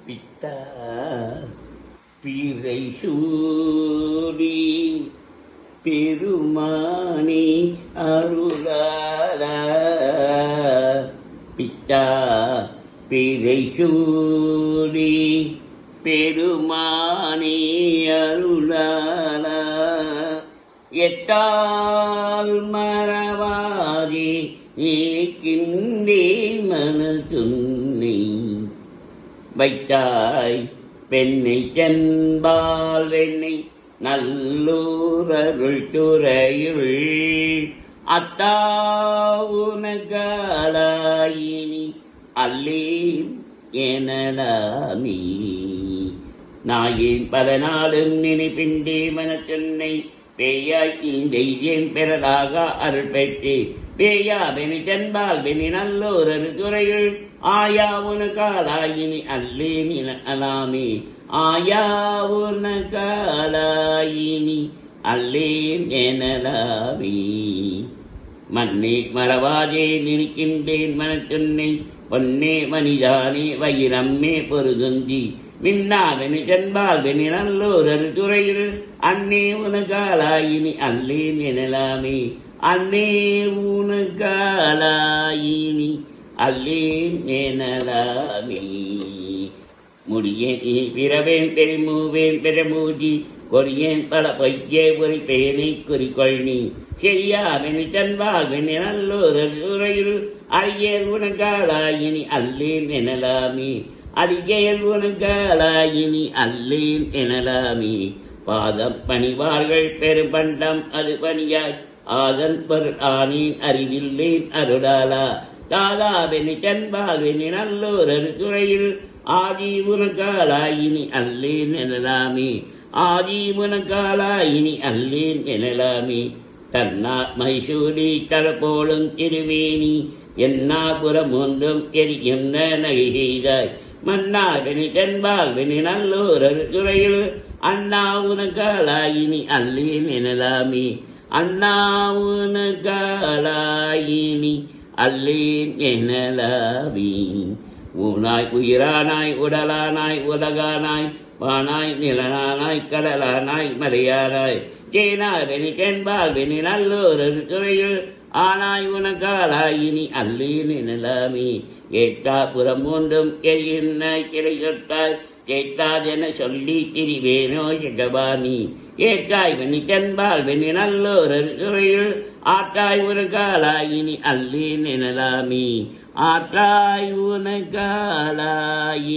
பித்தா பிறை சூடி பெருமானி அருளாரா பித்தா பிறை சூடி பெருமானி அருளாரா எத்தால் மறவாதே ஏக்கின்றே மனதுன்னை வைத்தாய் பெண்ணை சென்பால் வெண்ணை நல்லூரருள் துறையுள் அத்தா உனகாலாயினி அல்லேன் எனலாமி நாயேன் பல நாளும் நினைப்பின்றே மனத்தென்னை பேயாய் இந்தெய்தேன் பெறலாக அருள் பெற்று பேயாவெனி தென்பால் வெனி நல்லோரரு துறையுள் ஆயா உனகாலாயினி அல்லேன் எனலாமே ஆயா உனகாலாயினி அல்லேன் எனலாமே மண்ணே மறவாதே நினைக்கின்றேன் மனத்துன்னை பொன்னே மணிதானே வைரம்மே பொருதுந்தி மின்னாவெனி சென்பால் வெனி நல்லோரரு துறையில் அன்னே உனகாலாயினி அல்லேன் எனலாமே அன்னே உனகாலாயினி அல்லேன் எனலாமே முடியேன் இனி பிறவேன் பெருமூவேன் பெருமூஜி கொடியேன் பல பொய்யே ஒரு பேனை குறிக்கொள்ளி சரியாவெனி தன்பால் வெனி நல்லோரரு துறையில் ஐயர் உனகாலாயினி அல்லேன் எனலாமே அடியேல் உனகாலாயினி அல்லேன் எனலாமே பாதம் பணிவார்கள் பெரும்பண்டம் அது பணியாய் ஆதன் பொருள் ஆனேன் அறிவில்லேன் அருளாலா தாலாவெனி தன்பால் வெனி நல்லோரரு துறையில் ஆதி உனகாலாயினி அல்லேன் எனலாமே ஆதி உனகாலாயினி அல்லேன் எனலாமே தன்னா மைசூடி தரப்போலும் திருவேணி என்னாபுரம் ஒன்றும் எரியும் நகை செய்தாய் மன்னாவெனி தென்பால் வெனி நல்லோரரு துறையில் அண்ணா உனகாலாயினி அல்லேன் எனலாமே அண்ணா உனகாலாயினி அல்லேன் எனலாமே ஊனாய் உயிரானாய் உடலானாய் உலகானாய் வானாய் நிலனானாய் கடலானாய் மலையானாய் தேனாவெனி தென்பால் வெனி நல்லோரரு துறையில் ஆனாய் உனகாலாயினி அல்லேன் எனலாமே ஏட்டாபுரம் ஒன்றும் எரியுன்ன கிளை சொட்டாய் கேட்டாதென சொல்லி திரிவேனோ ஜெகவானி ஏற்றாய் வெனி தென்பால் வெனி நல்லோரரு துறையில் ஆற்றாய் உனகாலாயினி அல்லேன் எனலாமே ஆற்றாய் உனகாலாயினி